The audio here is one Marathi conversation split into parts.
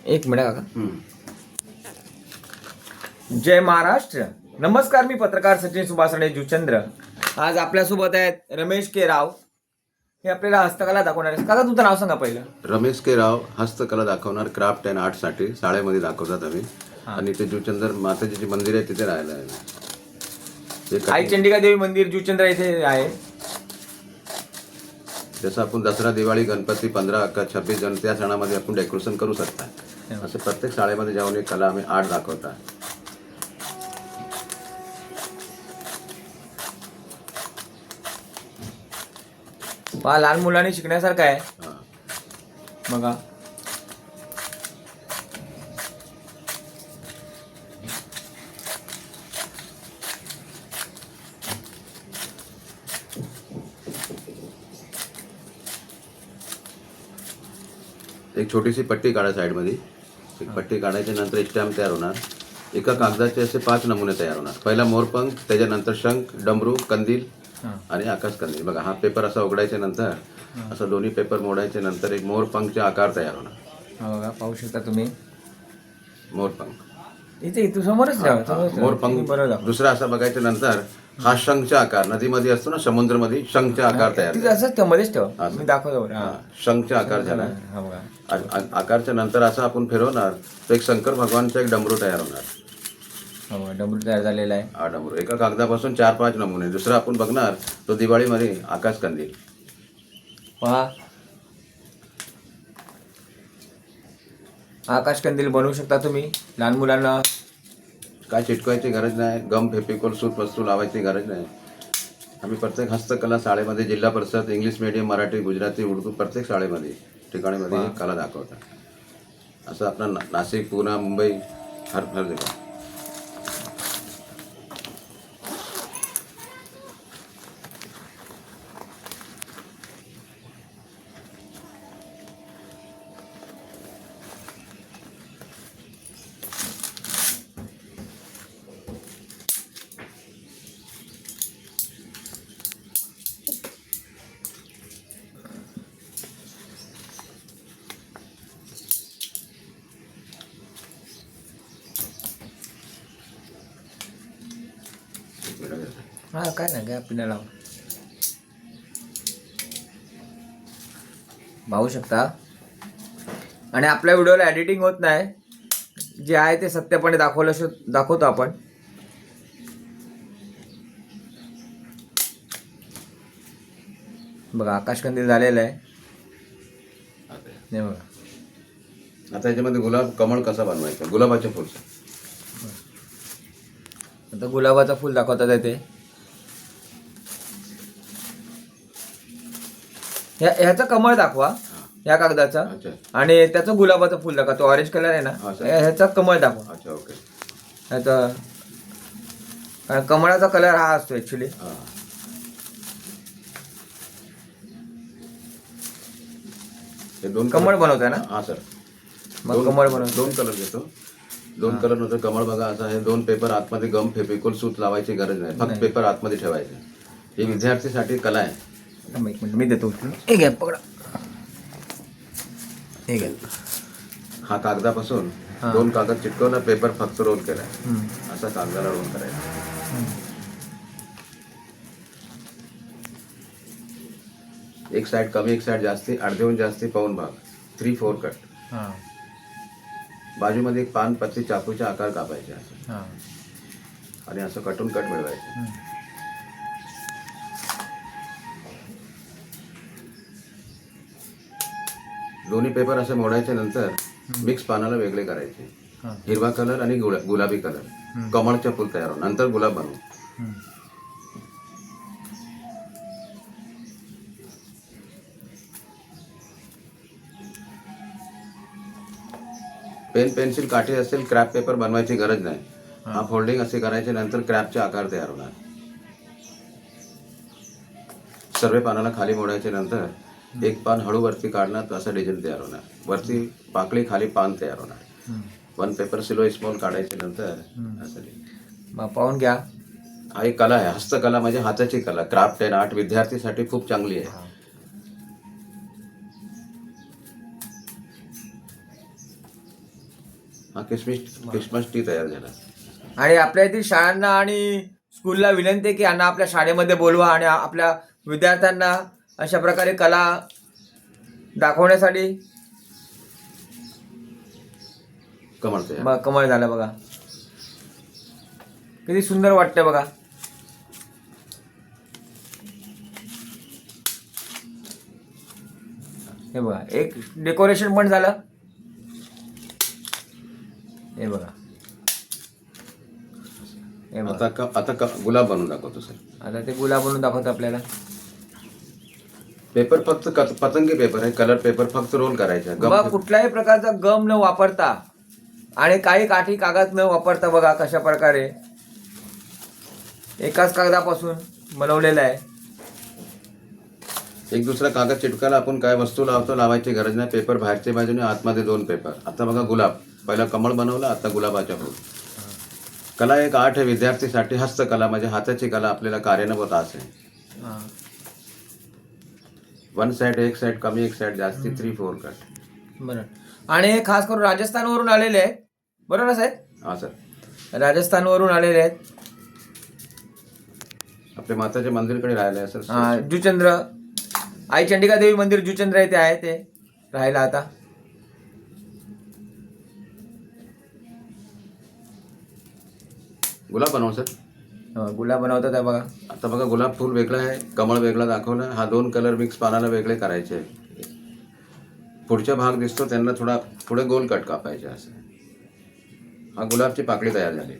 एक मिनिट काका. जय महाराष्ट्र. नमस्कार, मी पत्रकार सचिन सुभाषणे जुचंद्र. आज आपल्यासोबत आहेत रमेश के राव. हे आपल्याला हस्तकला दाखवणार आहेत. काका तुमचं नाव सांगा पहिलं. रमेश के राव हस्तकला दाखवणार, क्राफ्ट अँड आर्टसाठी शाळेमध्ये दाखवतात आम्ही. आणि ते जुचंद्र माताजीचे मंदिर आहे तिथे राहायला आहे. आई चंडिका देवी मंदिर जुचंद्र इथे आहे. जसं आपण दसरा, दिवाळी, गणपती 15, 26 जण त्या सणामध्ये आपण डेकोरेशन करू शकता. असं प्रत्येक शाळेमध्ये जाऊन एक कला आम्ही आर्ट दाखवता. लहान मुलांनी शिकण्यासारखं आहे बघा. एक छोटीशी पट्टी काढा साईडमध्ये. एक पट्टी काढायच्या नंतर एक स्टॅम्प तयार होणार. एका कागदाचे असे 5 नमुने तयार होणार. पहिला मोरपंख, त्याच्यानंतर शंख, डमरू, कंदील आणि आकाश कंदील. बघा हा पेपर असा उघडायच्या नंतर असं दोन्ही पेपर मोडायच्या नंतर एक मोरपंखचे आकार तयार होणार. बघा पाहू शकता तुम्ही मोरपंख इथे इथं समोरच मोरपंख. दुसरा असा बघायच्या नंतर हा शंखचा आकार, नदीमध्ये असतो ना, समुद्रामध्ये शंखचा आकार तयार. असंच मध्येच ठेवा, मी दाखवतो. शंखचा आकार झाला. आकारच्या नंतर असं आपण फिरवणार तर एक शंकर भगवानचा एक डमरू तयार होणार. डमरू तयार झालेला आहे. हा डमरू एका कागदापासून 4-5 नमुने. दुसरा आपण बघणार तो दिवाळीमध्ये आकाश कंदील. पहा आकाश कंदील बनवू शकता तुम्ही. लहान मुलांना काय चिटकवायची गरज नाही, गम, फेविकॉल, सूत वस्तू लावायची गरज नाही. आम्ही प्रत्येक हस्तकला शाळेमध्ये, जिल्हा परिषद, इंग्लिश मीडियम, मराठी, गुजराती, उर्दू प्रत्येक शाळेमध्ये ठिकाणीमध्ये ही कला दाखवतात. असं आपला नाशिक, पुणे, मुंबई हर जगा. काय नाही काय पिण्याला पाहू शकता. आणि आपल्या व्हिडिओला एडिटिंग होत नाही, जे आहे ते सत्यपणे दाखवतो आपण. बघा आकाश कंदील झालेलं आहे. बघा आता याच्यामध्ये गुलाब, कमळ कसा बनवायचा, गुलाबाचे फुल. आता गुलाबाचं फुल दाखवतात येते. ह्याचा कमळ दाखवा या कागदाचा, आणि त्याचं गुलाबाचं फुल दाखवा. तो ऑरेंज कलर आहे ना, ह्याचा कमळ दाखवा. अच्छा ओके. ह्याचा कमळाचा कलर हा असतो ऍक्च्युली. दोन कमळ बनवताय ना? हा सर. मग कमळ बनवतो. 2 कलर घेतो. 2 कलर नंतर कमळ बघा असा आहे. 2 पेपर आतमध्ये गम, फेविकॉल, सूत लावायची गरज नाही, फक्त पेपर आतमध्ये ठेवायचे. ही विद्यार्थीसाठी कला आहे. एक मिनिट मी देतो. एक घ्या पकडा. एक घ्या. हा कागदापासून 2 कागद चिटकवला, पेपर फक्त रोल केलाय. असा कागदाला रोल करायचा. एक साइड कमी, एक साइड जास्ती, अर्ध्याहून जास्ती पाऊण भाग, 3/4 कट. बाजूमध्ये एक पान, पत्ती, चाकूचा आकार कापायचे असं, आणि असं कटून कट मिळवायचे. दोन्ही पेपर असे मोडायचे नंतर मिक्स पानाला वेगळे करायचे. हिरवा कलर आणि गुलाबी कलर, कमळच्या फुल तयार होऊन नंतर गुलाब बनवू. पेन, पेन्सिल, काठी असेल, क्रॅप पेपर बनवायची गरज नाही. हा फोल्डिंग असे करायचे, नंतर क्रॅपचे आकार तयार होणार. सर्व पानाला खाली मोडायचे नंतर एक पान हळू वरती काढणार, असं डिझाईन तयार होणार. वरती पाकळी, खाली पान तयार होणार. 1 पेपर सिलो स्मॉल काढायचे नंतर असं पाहून घ्या. हा एक कला आहे. हस्तकला म्हणजे हाताची कला. क्राफ्ट अँड आर्ट विद्यार्थीसाठी खूप चांगली आहे. हा क्रिसमस ट्री तयार झाला. आणि आपल्या येथील शाळांना आणि स्कूलला विनंती आहे की यांना आपल्या शाळेमध्ये बोलवा आणि आपल्या विद्यार्थ्यांना अशा प्रकारे कला दाखवण्यासाठी. कमळ तयार. कमळ झालं बघा, किती सुंदर वाटतं बघा. हे बघा, एक डेकोरेशन पण झालं. हे बघा, हे बघा. आता गुलाब बनवून दाखवतो सर. आता ते गुलाब बनवून दाखवतो आपल्याला. पेपर फक्त पतंगी पेपर आहे, कलर पेपर फक्त रोल करायचा. बघा, कुठल्याही प्रकारचा गम न वापरता आणि काही काठी कागद न वापरता बघा कशा प्रकारे एकाच कागदापासून बनवलेलं आहे. एक दुसरा कागद चिटकायला आपण काय वस्तू लावतो, लावायची गरज नाही. पेपर बाहेरच्या बाजूने, आतमध्ये 2 पेपर. आता बघा गुलाब, पहिला कमळ बनवला, आता गुलाबाच्या फूल. कला एक आर्ट आहे विद्यार्थीसाठी. हस्तकला म्हणजे हाताची कला आपल्याला कार्यान्वित आहे. 1 साइड, एक साइड कमी, एक साइड जास्ती, 3-4 कट. बरं. आणि हे खास करून राजस्थानवरून आलेले आहेत, बरोबर साहेब? हा सर, राजस्थानवरून आलेले आहेत. आपल्या माताच्या मंदिरकडे राहिले आहे सर. जुचंद्र, आई चंडिका देवी मंदिर जुचंद्र येथे आहे ते राहायला. आता गुलाब बनव सर. गुलाब बनवतात आहे बघा. आता बघा, गुलाब फूल वेगळं आहे, कमळ वेगळा दाखवला. हा 2 कलर मिक्स पानाला वेगळे करायचे. पुढचा भाग दिसतो त्यांना थोडा पुढे गोल कट कापायचे असं. हा गुलाबची पाकळी तयार झाली.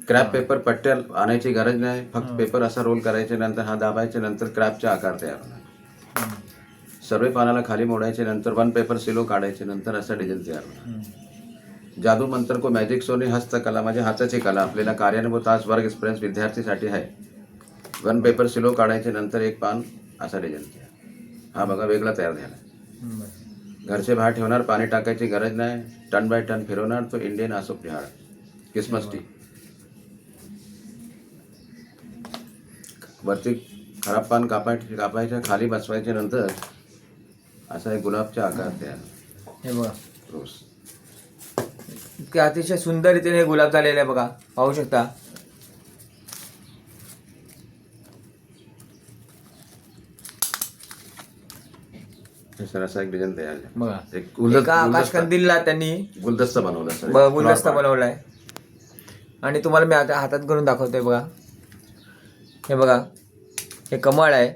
क्रॅप पेपर पट्ट्या आणायची गरज नाही, फक्त पेपर असा रोल करायचे, नंतर हा दाबायचे, नंतर क्रॅपचे आकार तयार होणार. सर्व पानाला खाली मोडायचे, नंतर 1 पेपर सिलो काढायचे, नंतर असा डिझाईन तयार होणार. जादू मंत्र को मॅजिक सोने हस्तकला म्हणजे हाताची कला आपल्याला कार्यान्वित आज वर्ग एक्सपिरियन्स विद्यार्थीसाठी आहे. 1 पेपर सिलो काढायचे, नंतर 1 पान असा डिझाईन तयार. हा बघा वेगळा तयार झाला. घरचे बाहेर ठेवणार, पाणी टाकायची गरज नाही. टन बाय टन फिरवणार. तो इंडियन अशोक झाड, क्रिसमस ट्री. वरती खराब पान कापायच्या, खाली बसवायचे, नंतर असा एक गुलाबचा आकार तयार. हे बघा, रोज इतके अतिशय सुंदर रीतीने गुलाब झालेले आहे बघा, पाहू शकता. सर असा एक डिझाईन तयार झाला. बघा, एक आकाश कंदीलला त्यांनी गुलदस्ता बनवला सर. गुलदस्ता बनवलाय. आणि तुम्हाला मी आता हातात करून दाखवतोय बघा. हे बघा, हे कमळ आहे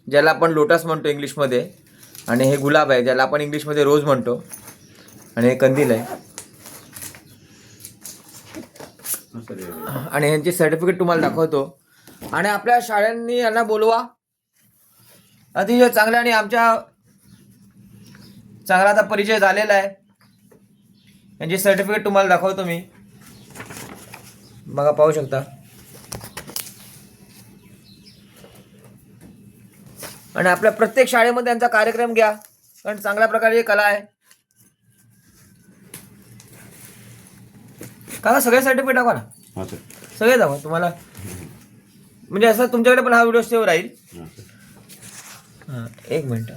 ज्याला आपण लोटस म्हणतो इंग्लिशमध्ये, आणि हे गुलाब आहे ज्याला आपण इंग्लिशमध्ये रोज म्हणतो, आणि हे कंदील आहे. आणि यांची सर्टिफिकेट तुम्हाला दाखवतो. आणि आपल्या शाळांनी यांना बोलवा, अतिशय चांगला. आणि आमच्या चांगला आता परिचय झालेला आहे. यांची सर्टिफिकेट तुम्हाला दाखवतो मी, बघा, पाहू शकता. आणि आपल्या प्रत्येक शाळेमध्ये यांचा कार्यक्रम घ्या, कारण चांगल्या प्रकारची कला आहे. का सगळे सर्टिफिकेट दाखवा ना, सगळे दाखवा तुम्हाला. म्हणजे असं तुमच्याकडे पण हा व्हिडिओ सेव्ह राहील. हां, 1 मिनिट.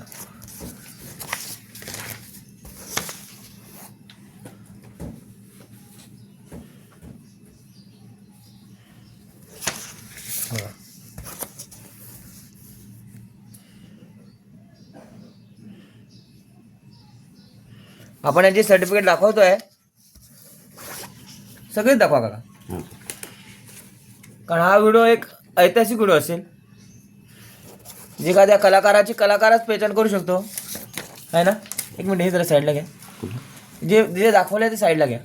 आपण याची सर्टिफिकेट दाखवतोय, सगळेच दाखवा काका, कारण हा व्हिडिओ एक ऐतिहासिक व्हिडिओ असेल. जे एखाद्या कलाकारच पेहचान करू शकतो, आहे ना. 1 मिनिट, हे जरा साईडला घ्या. जे जे दाखवलंय ते साईडला घ्या.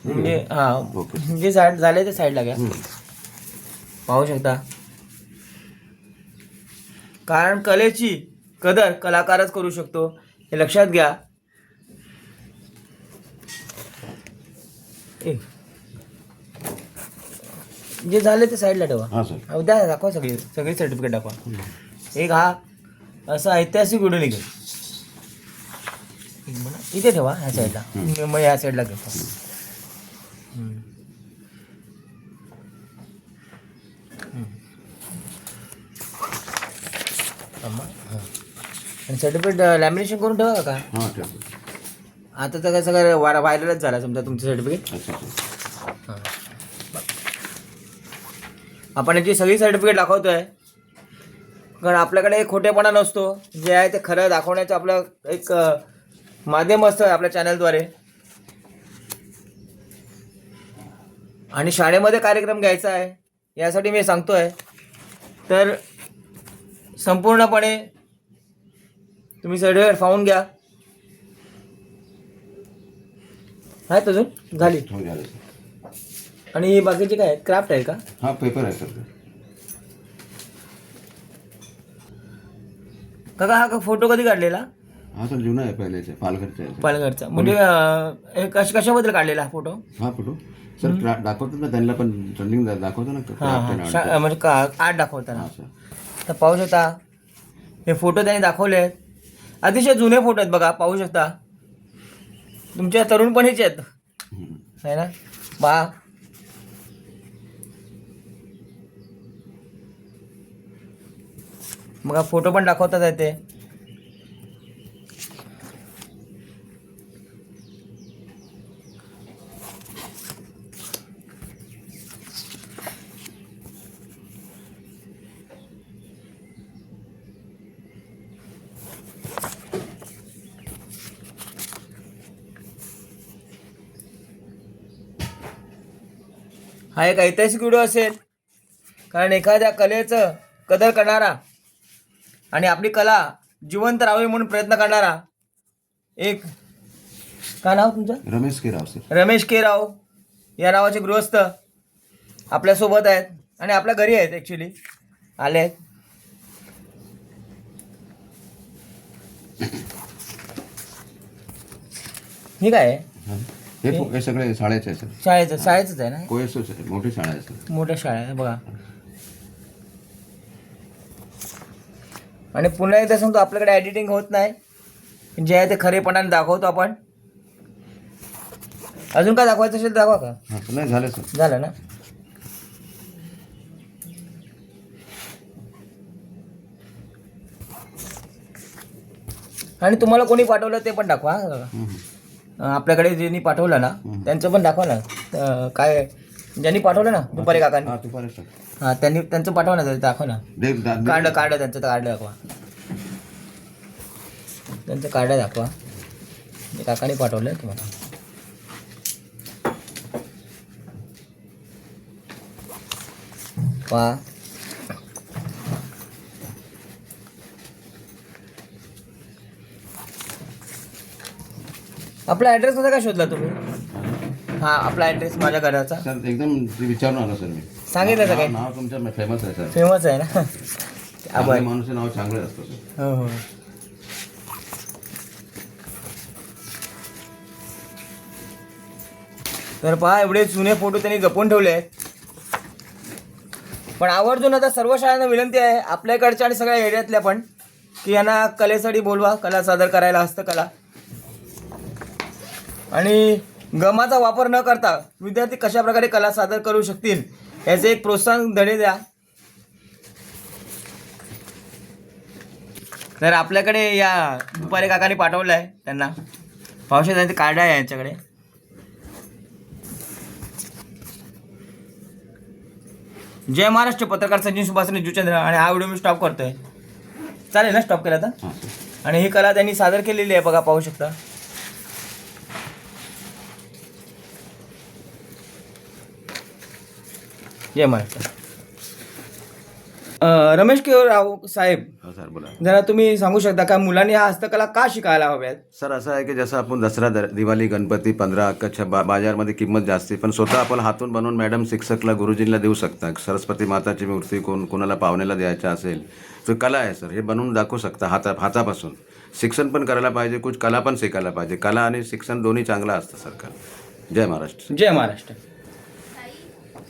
म्हणजे हां, जे झालंय ते साईडला घ्या, पाहू शकता. कारण कलेची कदर कलाकारच करू शकतो, हे लक्षात घ्या. जे झाले ते साईडला ठेवा. उद्या दाखवा, सगळी सर्टिफिकेट दाखवा. एक हा असा ऐतिहासिक व्हिडिओ निघेल. इथे ठेवा, ह्या साईडला. मग ह्या साईडला घेतो. आणि सर्टिफिकेट लॅमिनेशन करून ठेवा का. आता तर काय सगळं व्हायरलच झाला समजा तुमचं सर्टिफिकेट. अच्छा. आपण याची सगळी सर्टिफिकेट दाखवतोय कारण आपल्याकडे खोटेपणा नसतो. जे आहे ते खरं दाखवण्याचं आपलं एक माध्यम असतं आपल्या चॅनलद्वारे. आणि शाळेमध्ये कार्यक्रम घ्यायचा आहे यासाठी मी सांगतोय. तर संपूर्णपणे तुम्ही सर्टिफिकेट पाहून घ्या. आहेत अजून झाली. हो झालं. आणि बाकीचे काय क्राफ्ट आहे का? हा पेपर आहे सर. काका हा फोटो कधी काढलेला? हा सर जुना आहे पहिल्याचा पालघरचा आहे. पालघरचा. म्हणजे कशाबद्दल काढलेला हा फोटो? हा फोटो सर दाखवतो ना त्यांना पण ट्रेंडिंग दाखवतो ना. म्हणजे आर्ट दाखवताना. हा सर. तर पाहू शकता हे फोटो त्यांनी दाखवले आहेत. अतिशय जुने फोटो आहेत बघा, पाहू शकता. तुमच्या तरुणपणीचे आहेत आहे ना बा. मग फोटो पण दाखवतात आहे ते. हा एक ऐतिहासिक व्हिडिओ असेल कारण एखाद्या कलेचं कदर करणारा आणि आपली कला जिवंत राहावी म्हणून प्रयत्न करणारा एक, काय नाव तुमचं? रमेश के राव सर. रमेश के राव या नावाचे गृहस्थ आपल्यासोबत आहेत आणि आपल्या घरी आहेत. ॲक्च्युली आले आहेत. हे काय आहे? हे सगळे शाळेचे आहे सर. शाळेचंच आहे ना? कोएसोच आहे. मोठी शाळा आहे सर. मोठ्या शाळा आहे बघा. आणि पुन्हा एकदा सांगतो आपल्याकडे एडिटिंग होत नाही. जे आहे ते खरेपणाने दाखवतो आपण. अजून काय दाखवायचं असेल दाखवा का? नाही झालं सर. झालं ना? आणि तुम्हाला कोणी पाठवलं ते पण दाखवा. आपल्याकडे ज्यांनी पाठवलं ना त्यांचं पण दाखवा ना. काय ज्यांनी पाठवलं ना दुपारी काकांनी, हां त्यांचं पाठवा ना. दाखवा ना. कार्ड त्यांचं कार्ड दाखवा. त्यांचं कार्ड दाखवा. काकांनी पाठवलं तुम्हाला. वा आपला ॲड्रेस कसा काय शोधला तुम्ही? हा आपला ॲड्रेस माझ्या घराचा सर एकदम विचारून आलो सर मी. सांगितलं काय? नाव तुमचं फेमस आहे सर. फेमस आहे ना. आपल्या माणूस नाव चांगलं असतं सर. हो हो. तर पहा एवढे जुने फोटो त्यांनी जपून ठेवले आहेत. पण आवर्जून आता सर्व शाळांना विनंती आहे आपल्याकडच्या आणि सगळ्या एरियातल्या पण की यांना कलेसाठी बोलवा, कला सादर करायला, हस्तकला. आणि गमाचा वापर न करता विद्यार्थी कशा प्रकारे कला सादर करू शकतील याचे एक प्रोत्साहन धडे द्या. तर आपल्याकडे या दुपारी काकांनी पाठवलं आहे त्यांना. पावसाळ्यात त्यांचे कार्ड आहे यांच्याकडे. जय महाराष्ट्र. पत्रकार संजीव सुभाषने जुचंद्र. आणि हा व्हिडिओ मी स्टॉप करतोय. चालेल ना स्टॉप केला तर? आणि ही कला त्यांनी सादर केलेली आहे बघा, पाहू शकता. जय महाराष्ट्र. रमेश के राव साहेब, हो सर बोला. जरा तुम्ही सांगू शकता का मुलांनी हा हस्तकला का शिकायला हव्यात? सर असं आहे की जसं आपण दसरा दिवाळी गणपती 15 अक्कच्या बाजारमध्ये किंमत जास्ती, पण स्वतः आपण हातून बनवून मॅडम शिक्षकला गुरुजींना देऊ शकता. सरस्वती माताची मूर्ती कोणाला पाहुण्याला द्यायचा असेल तर कला आहे सर, हे बनवून दाखवू शकता हातापासून. शिक्षण पण करायला पाहिजे, कुछ कला पण शिकायला पाहिजे. कला आणि शिक्षण दोन्ही चांगलं असतं सरकार. जय महाराष्ट्र. जय महाराष्ट्र.